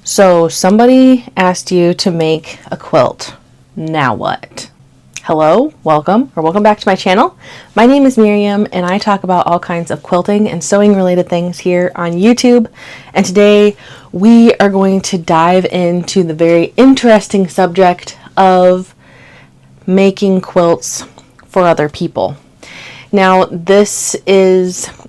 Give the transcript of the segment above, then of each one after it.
So somebody asked you to make a quilt. Now what? Hello, welcome back to my channel. My name is Miriam and I talk about all kinds of quilting and sewing related things here on YouTube. And today we are going to dive into the very interesting subject of making quilts for other people. Now this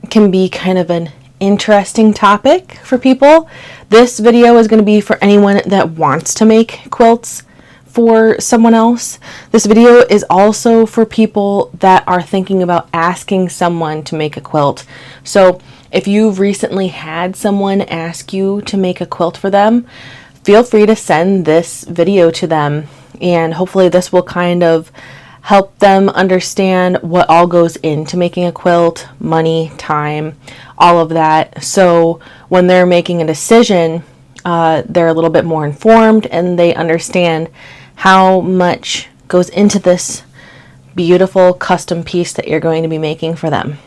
can be kind of an interesting topic for people. This video is going to be for anyone that wants to make quilts for someone else. This video is also for people that are thinking about asking someone to make a quilt. So if you've recently had someone ask you to make a quilt for them, feel free to send this video to them, and hopefully this will kind of help them understand what all goes into making a quilt, money, time, all of that. So when they're making a decision, they're a little bit more informed and they understand how much goes into this beautiful custom piece that you're going to be making for them.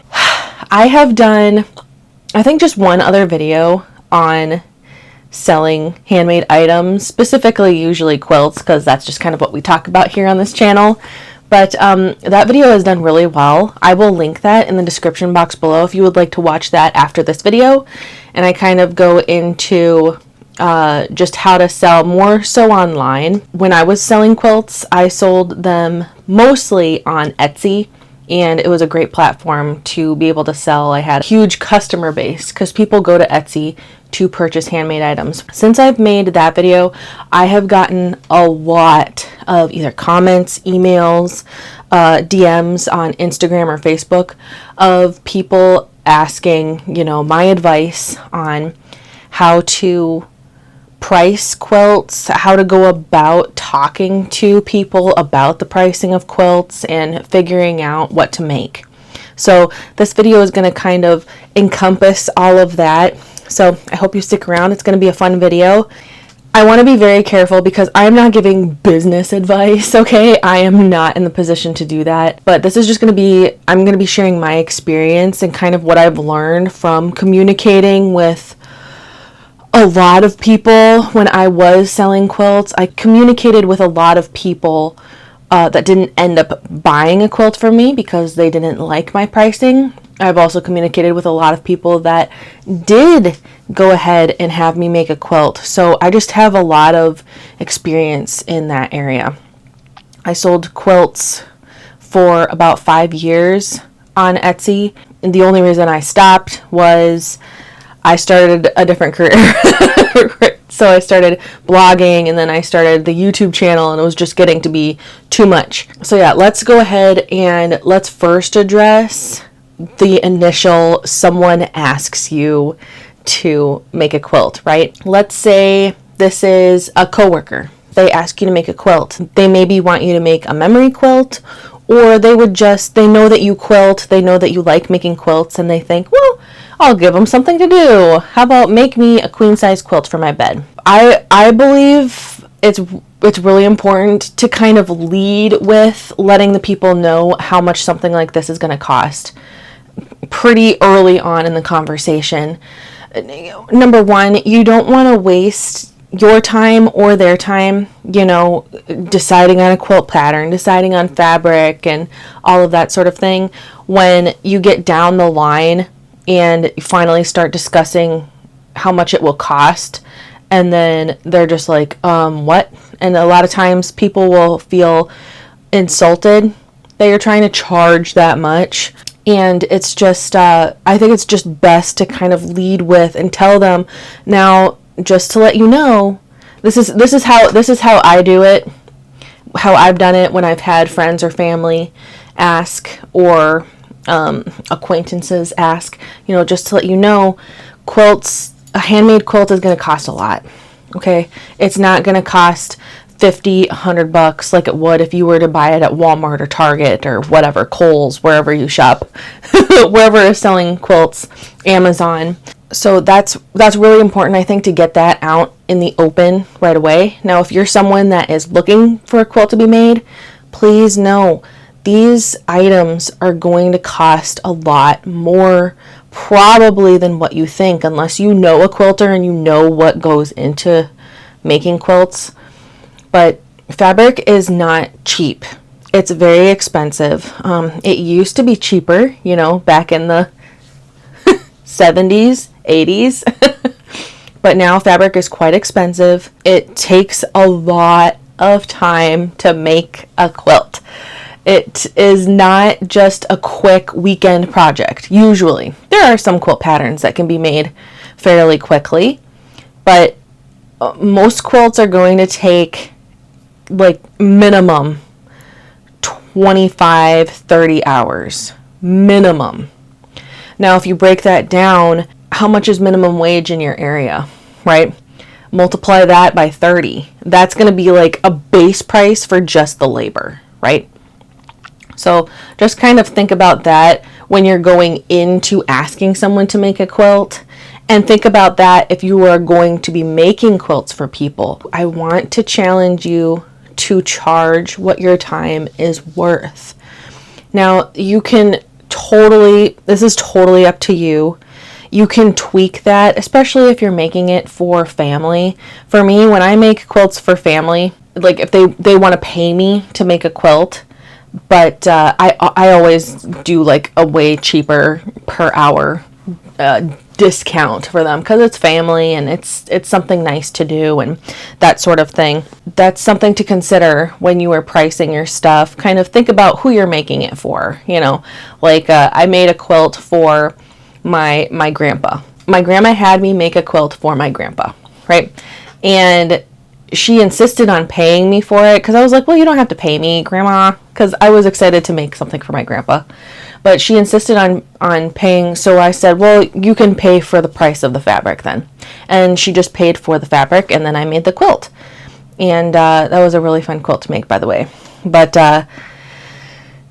I have done, I think, just one other video on selling handmade items, specifically usually quilts, because that's just kind of what we talk about here on this channel. But that video is done really well. I will link that in the description box below if you would like to watch that after this video. And I kind of go into just how to sell more so online. When I was selling quilts, I sold them mostly on Etsy, and it was a great platform to be able to sell. I had a huge customer base because people go to Etsy to purchase handmade items. Since I've made that video, I have gotten a lot of either comments, emails, DMs on Instagram or Facebook of people asking, my advice on how to price quilts, how to go about talking to people about the pricing of quilts and figuring out what to make. So this video is going to kind of encompass all of that. So I hope you stick around. It's going to be a fun video. I want to be very careful because I'm not giving business advice, okay? I am not in the position to do that. But this is just going to be, I'm going to be sharing my experience and kind of what I've learned from communicating with a lot of people. When I was selling quilts, I communicated with a lot of people that didn't end up buying a quilt from me because they didn't like my pricing. I've also communicated with a lot of people that did go ahead and have me make a quilt. So I just have a lot of experience in that area. I sold quilts for about 5 years on Etsy. And the only reason I stopped was I started a different career. So I started blogging and then I started the YouTube channel, and it was just getting to be too much. So yeah, let's go ahead and let's first address the initial someone asks you to make a quilt, right? Let's say this is a coworker. They ask you to make a quilt. They maybe want you to make a memory quilt, or they know that you quilt, they know that you like making quilts, and they think, well, I'll give them something to do. How about make me a queen size quilt for my bed? I believe it's really important to kind of lead with letting the people know how much something like this is going to cost pretty early on in the conversation. Number one, you don't want to waste your time or their time, deciding on a quilt pattern, deciding on fabric and all of that sort of thing. When you get down the line and you finally start discussing how much it will cost, and then they're just like, what? And a lot of times people will feel insulted that you're trying to charge that much. And it's just, I think it's just best to kind of lead with and tell them, now, just to let you know, this is how I do it, how I've done it when I've had friends or family ask, or acquaintances ask, just to let you know, quilts, a handmade quilt is going to cost a lot. Okay. It's not going to cost $50, $100 like it would if you were to buy it at Walmart or Target or whatever, Kohl's, wherever you shop, wherever is selling quilts, Amazon. So that's really important, I think, to get that out in the open right away. Now, if you're someone that is looking for a quilt to be made, please know these items are going to cost a lot more probably than what you think, unless you know a quilter and you know what goes into making quilts. But fabric is not cheap. It's very expensive. It used to be cheaper, back in the 70s, 80s. But now fabric is quite expensive. It takes a lot of time to make a quilt. It is not just a quick weekend project. Usually, there are some quilt patterns that can be made fairly quickly, but most quilts are going to take like minimum 25, 30 hours. Minimum. Now, if you break that down, how much is minimum wage in your area, right? Multiply that by 30. That's going to be like a base price for just the labor, right? So just kind of think about that when you're going into asking someone to make a quilt, and think about that if you are going to be making quilts for people. I want to challenge you to charge what your time is worth. Now, you can this is totally up to you. You can tweak that, especially if you're making it for family. For me, when I make quilts for family, like if they want to pay me to make a quilt, but I always do like a way cheaper per hour discount for them, because it's family and it's something nice to do and that sort of thing. That's something to consider when you are pricing your stuff. Kind of think about who you're making it for. Like I made a quilt for my grandpa. My grandma had me make a quilt for my grandpa, right? And she insisted on paying me for it, because I was like, well, you don't have to pay me, Grandma, because I was excited to make something for my grandpa. But she insisted on paying, so I said, well, you can pay for the price of the fabric then. And she just paid for the fabric, and then I made the quilt. And that was a really fun quilt to make, by the way. But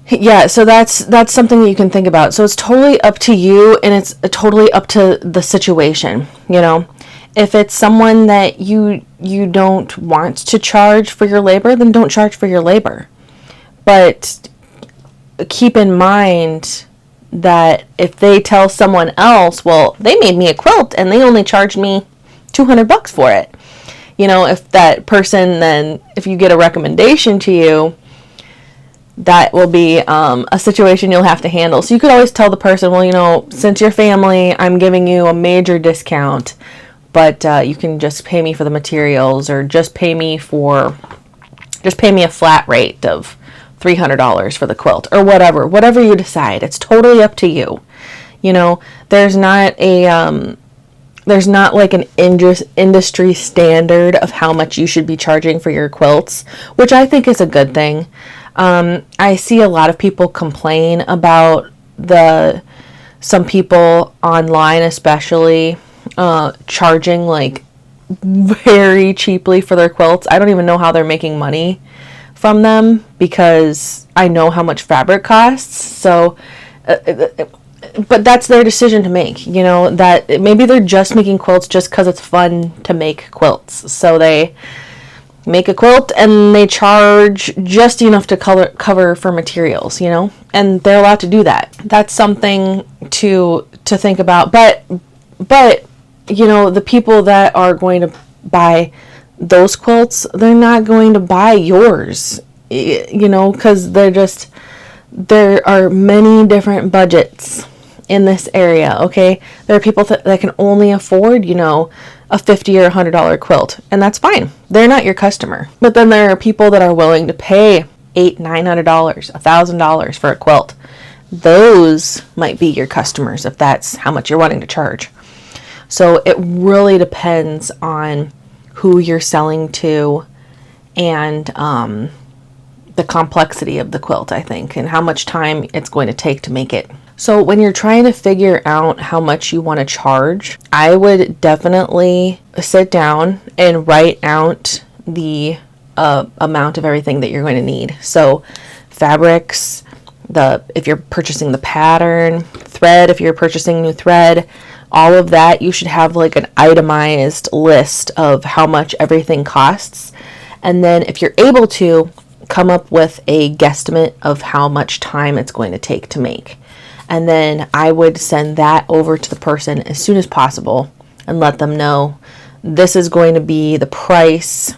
yeah, so that's something that you can think about. So it's totally up to you, and it's totally up to the situation, If it's someone that you don't want to charge for your labor, then don't charge for your labor. But keep in mind that if they tell someone else, well, they made me a quilt and they only charged me $200 for it. If that person then, if you get a recommendation to you, that will be a situation you'll have to handle. So you could always tell the person, well, since you're family, I'm giving you a major discount, but you can just pay me for the materials, or just pay me a flat rate of $300 for the quilt, or whatever you decide. It's totally up to you. There's not like an industry standard of how much you should be charging for your quilts, which I think is a good thing. I see a lot of people complain about some people online, especially, charging like very cheaply for their quilts. I don't even know how they're making money from them, because I know how much fabric costs. So, but that's their decision to make, that maybe they're just making quilts just because it's fun to make quilts. So they make a quilt and they charge just enough to cover for materials, and they're allowed to do that. That's something to think about. But the people that are going to buy those quilts, they're not going to buy yours, because there are many different budgets in this area, okay? There are people that can only afford, a $50 or $100 quilt, and that's fine. They're not your customer. But then there are people that are willing to pay $800, $900, $1,000 for a quilt. Those might be your customers if that's how much you're wanting to charge. So it really depends on who you're selling to, and the complexity of the quilt, I think, and how much time it's going to take to make it. So when you're trying to figure out how much you want to charge, I would definitely sit down and write out the amount of everything that you're going to need. So fabrics, if you're purchasing the pattern, thread, if you're purchasing new thread, all of that, you should have like an itemized list of how much everything costs. And then if you're able to, come up with a guesstimate of how much time it's going to take to make. And then I would send that over to the person as soon as possible and let them know this is going to be the price,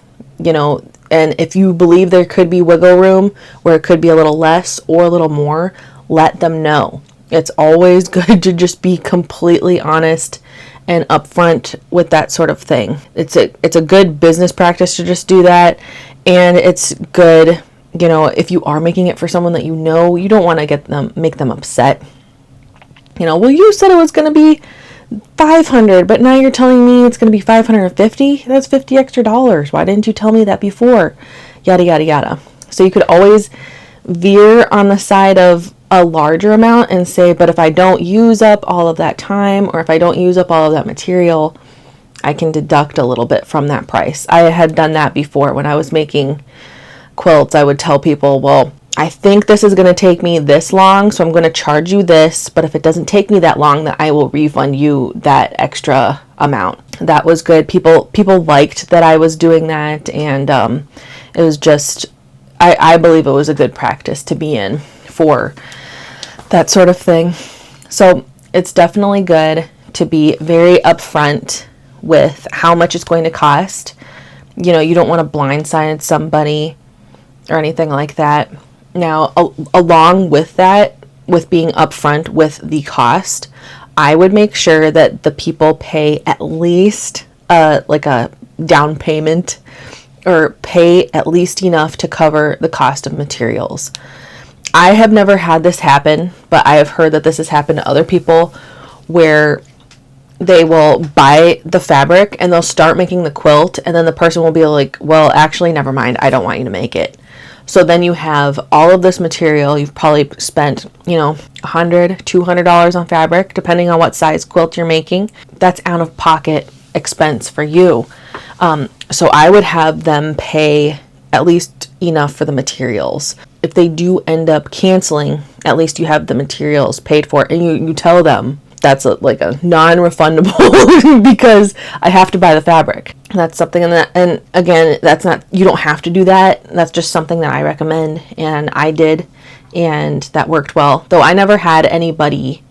and if you believe there could be wiggle room where it could be a little less or a little more, let them know. It's always good to just be completely honest and upfront with that sort of thing. It's a good business practice to just do that, and it's good, if you are making it for someone that you don't want to make them upset. Well, you said it was going to be $500, but now you're telling me it's going to be $550. That's $50 extra. Why didn't you tell me that before? Yada yada yada. So you could always veer on the side of a larger amount and say, but if I don't use up all of that time, or if I don't use up all of that material, I can deduct a little bit from that price. I had done that before when I was making quilts. I would tell people, well, I think this is going to take me this long, so I'm going to charge you this, but if it doesn't take me that long, then I will refund you that extra amount. That was good. People liked that I was doing that, and it was just, I believe it was a good practice to be in for that sort of thing. So it's definitely good to be very upfront with how much it's going to cost. You don't want to blindside somebody or anything like that. Now, along with that, with being upfront with the cost, I would make sure that the people pay at least like a down payment, or pay at least enough to cover the cost of materials. I have never had this happen, but I have heard that this has happened to other people, where they will buy the fabric and they'll start making the quilt, and then the person will be like, well, actually, never mind, I don't want you to make it. So then you have all of this material. You've probably spent, $100, $200 on fabric, depending on what size quilt you're making. That's out of pocket expense for you. So I would have them pay at least enough for the materials. If they do end up canceling, at least you have the materials paid for, and you tell them that's like a non-refundable because I have to buy the fabric. That's something and again, that's not, you don't have to do that. That's just something that I recommend, and I did, and that worked well. Though I never had anybody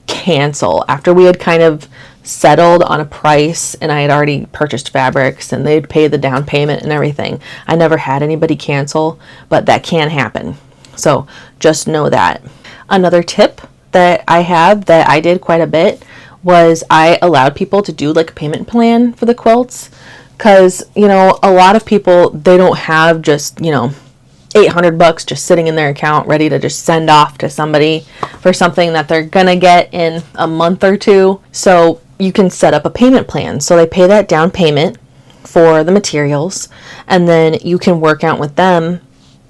cancel after we had kind of settled on a price and I had already purchased fabrics and they'd pay the down payment and everything. I never had anybody cancel, but that can happen. So just know that. Another tip that I have that I did quite a bit was I allowed people to do like a payment plan for the quilts, because a lot of people, they don't have just $800 just sitting in their account ready to just send off to somebody for something that they're gonna get in a month or two. So you can set up a payment plan, so they pay that down payment for the materials, and then you can work out with them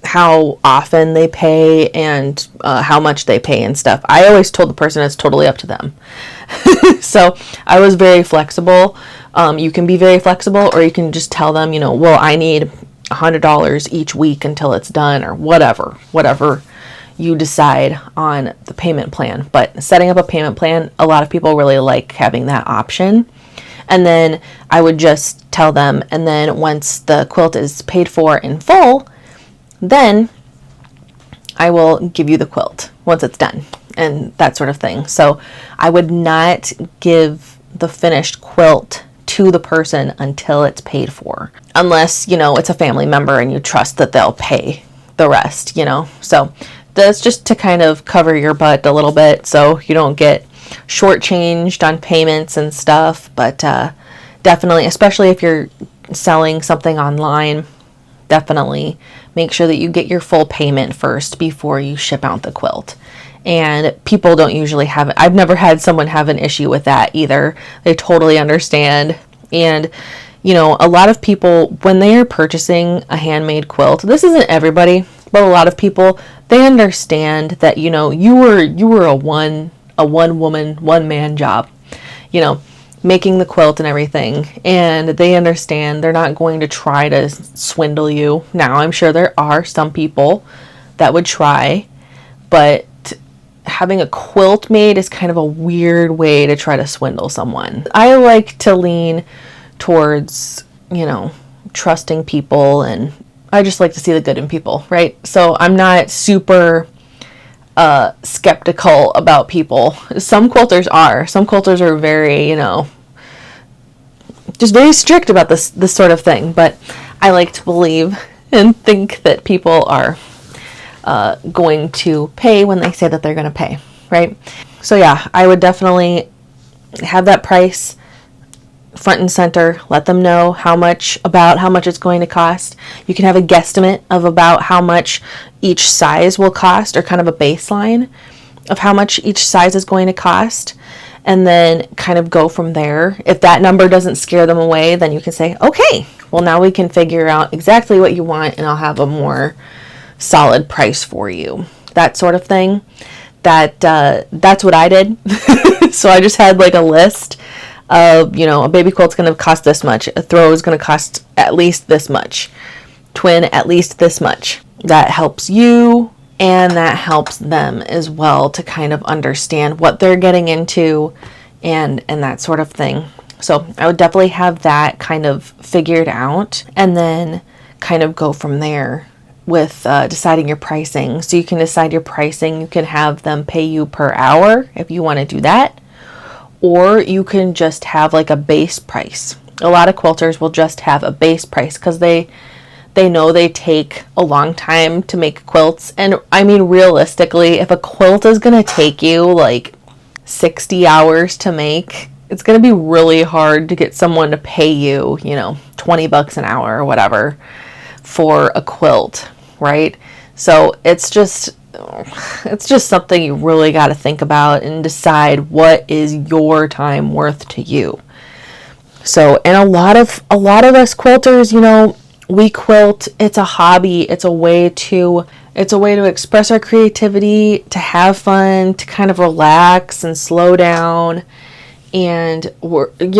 how often they pay and how much they pay and stuff. I always told the person it's totally up to them. So I was very flexible. You can be very flexible, or you can just tell them, well, I need $100 each week until it's done, or whatever you decide on the payment plan. But setting up a payment plan, a lot of people really like having that option. And then I would just tell them, and then once the quilt is paid for in full, then I will give you the quilt once it's done, and that sort of thing. So I would not give the finished quilt to the person until it's paid for, unless, it's a family member and you trust that they'll pay the rest, So that's just to kind of cover your butt a little bit so you don't get shortchanged on payments and stuff. But definitely, especially if you're selling something online, definitely make sure that you get your full payment first before you ship out the quilt. And people don't usually have it. I've never had someone have an issue with that either. They totally understand. And a lot of people, when they are purchasing a handmade quilt, this isn't everybody, but a lot of people, they understand that you were a one woman, one man job, making the quilt and everything, and they understand. They're not going to try to swindle you. Now, I'm sure there are some people that would try, but having a quilt made is kind of a weird way to try to swindle someone. I like to lean towards, trusting people, and I just like to see the good in people, right? So I'm not super skeptical about people. Some quilters are very, just very strict about this sort of thing. But I like to believe and think that people are going to pay when they say that they're going to pay, right? So yeah, I would definitely have that price front and center. Let them know how much it's going to cost. You can have a guesstimate of about how much each size will cost, or kind of a baseline of how much each size is going to cost, and then kind of go from there. If that number doesn't scare them away, then you can say, okay, well, now we can figure out exactly what you want, and I'll have a more solid price for you. That sort of thing. That's what I did. So I just had like a list of, a baby quilt's going to cost this much, a throw is going to cost at least this much, twin at least this much. That helps you, and that helps them as well to kind of understand what they're getting into and that sort of thing. So I would definitely have that kind of figured out, and then kind of go from there with deciding your pricing. So you can decide your pricing. You can have them pay you per hour if you want to do that, or you can just have like a base price. A lot of quilters will just have a base price because they know they take a long time to make quilts. And I mean, realistically, if a quilt is going to take you like 60 hours to make, it's going to be really hard to get someone to pay you, $20 an hour or whatever for a quilt, right? So it's just something you really got to think about and decide what is your time worth to you. So, and a lot of us quilters, we quilt. It's a hobby. It's a way to express our creativity, to have fun, to kind of relax and slow down. And you're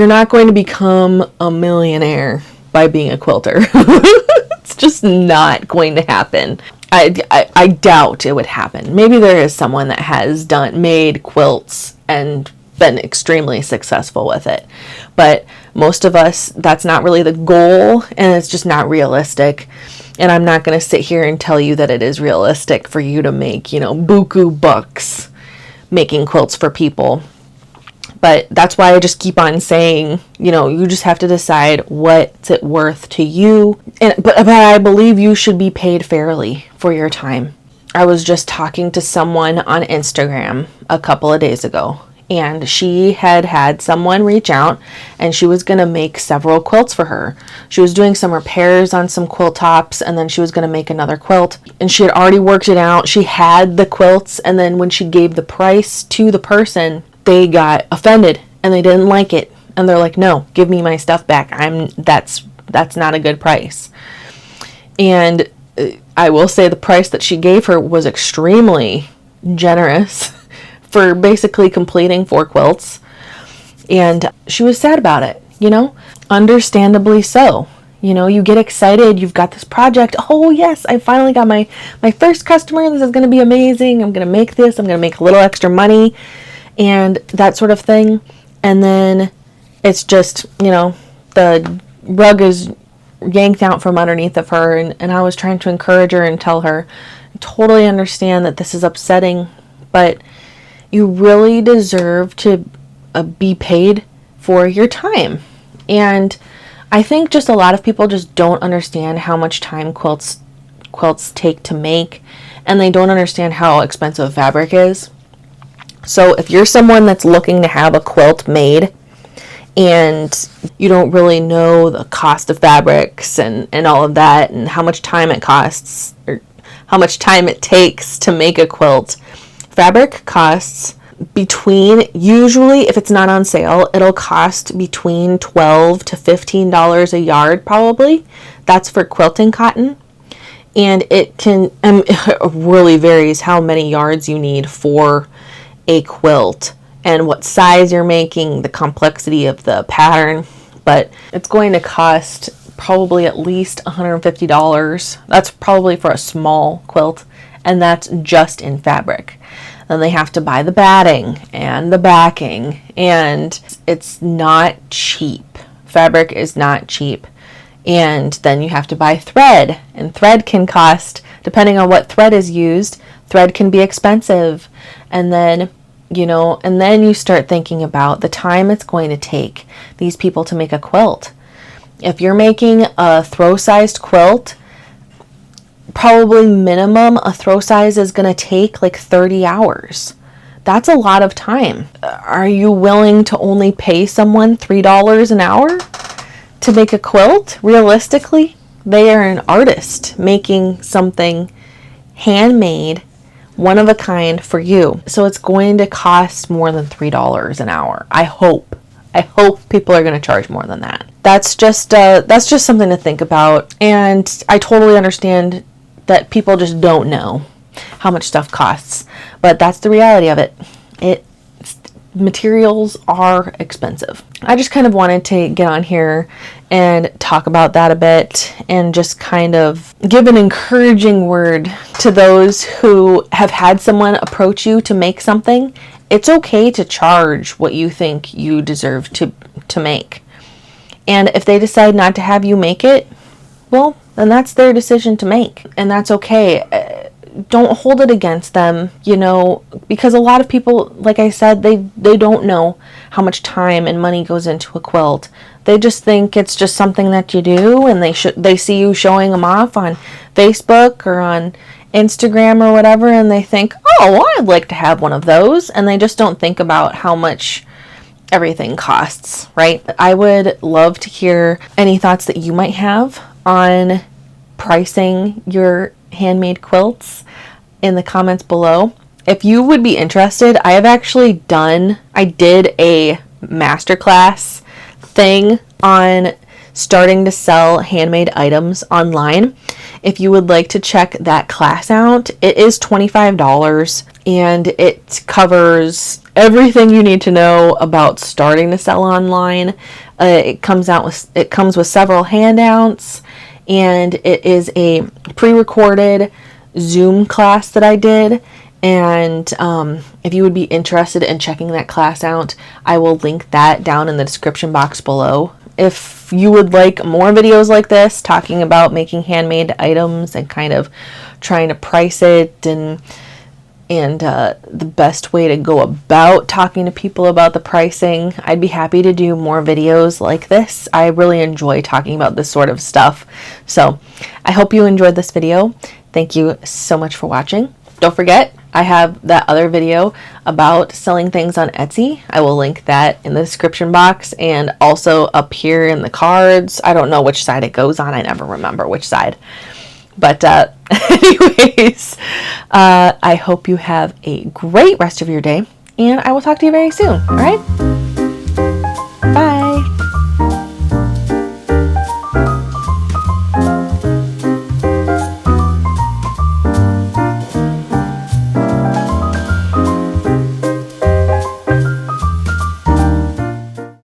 not going to become a millionaire by being a quilter. It's just not going to happen. I doubt it would happen. Maybe there is someone that has made quilts and been extremely successful with it. But most of us, that's not really the goal, and it's just not realistic. And I'm not going to sit here and tell you that it is realistic for you to make, buku bucks making quilts for people. But that's why I just keep on saying, you just have to decide what's it worth to you. But I believe you should be paid fairly for your time. I was just talking to someone on Instagram a couple of days ago, and she had someone reach out, and she was going to make several quilts for her. She was doing some repairs on some quilt tops, and then she was going to make another quilt. And she had already worked it out. She had the quilts, and then when she gave the price to the person, they got offended and they didn't like it. And they're like, no, give me my stuff back. That's not a good price. And I will say the price that she gave her was extremely generous for basically completing 4 quilts. And she was sad about it, understandably so. You get excited, you've got this project. Oh yes, I finally got my first customer. This is going to be amazing. I'm going to make this. I'm going to make a little extra money and that sort of thing. And then it's just, the rug is yanked out from underneath of her. And I was trying to encourage her and tell her, I totally understand that this is upsetting, but you really deserve to be paid for your time. And I think just a lot of people just don't understand how much time quilts take to make, and they don't understand how expensive fabric is. So if you're someone that's looking to have a quilt made and you don't really know the cost of fabrics and all of that, and how much time it costs, or how much time it takes to make a quilt, fabric costs usually, if it's not on sale, it'll cost between $12 to $15 a yard probably. That's for quilting cotton. And it really varies how many yards you need for a quilt and what size you're making, the complexity of the pattern. But it's going to cost probably at least $150. That's probably for a small quilt, and that's just in fabric. Then they have to buy the batting and the backing, and it's not cheap. Fabric is not cheap. And then you have to buy thread, and thread can cost Depending on what thread is used, thread can be expensive. And then, and then you start thinking about the time it's going to take these people to make a quilt. If you're making a throw-sized quilt, probably minimum a throw size is going to take like 30 hours. That's a lot of time. Are you willing to only pay someone $3 an hour to make a quilt? Realistically, they are an artist making something handmade, one of a kind for you. So it's going to cost more than $3 an hour. I hope people are going to charge more than that. That's just something to think about. And I totally understand that people just don't know how much stuff costs, but that's the reality of it. Materials are expensive. I just kind of wanted to get on here and talk about that a bit and just kind of give an encouraging word to those who have had someone approach you to make something. It's okay to charge what you think you deserve to make. And if they decide not to have you make it, well, then that's their decision to make. And that's okay. Don't hold it against them, because a lot of people, like I said, they don't know how much time and money goes into a quilt. They just think it's just something that you do, and they see you showing them off on Facebook or on Instagram or whatever, and they think, oh, well, I'd like to have one of those, and they just don't think about how much everything costs, right? I would love to hear any thoughts that you might have on pricing your handmade quilts in the comments below. If you would be interested, I did a masterclass thing on starting to sell handmade items online. If you would like to check that class out, it is $25 and it covers everything you need to know about starting to sell online. It comes with several handouts, and it is a pre-recorded Zoom class that I did. And if you would be interested in checking that class out, I will link that down in the description box below. If you would like more videos like this, talking about making handmade items and kind of trying to price it and the best way to go about talking to people about the pricing, I'd be happy to do more videos like this. I really enjoy talking about this sort of stuff. So I hope you enjoyed this video. Thank you so much for watching. Don't forget, I have that other video about selling things on Etsy. I will link that in the description box and also up here in the cards. I don't know which side it goes on. I never remember which side. But anyways, I hope you have a great rest of your day, and I will talk to you very soon. All right? Bye.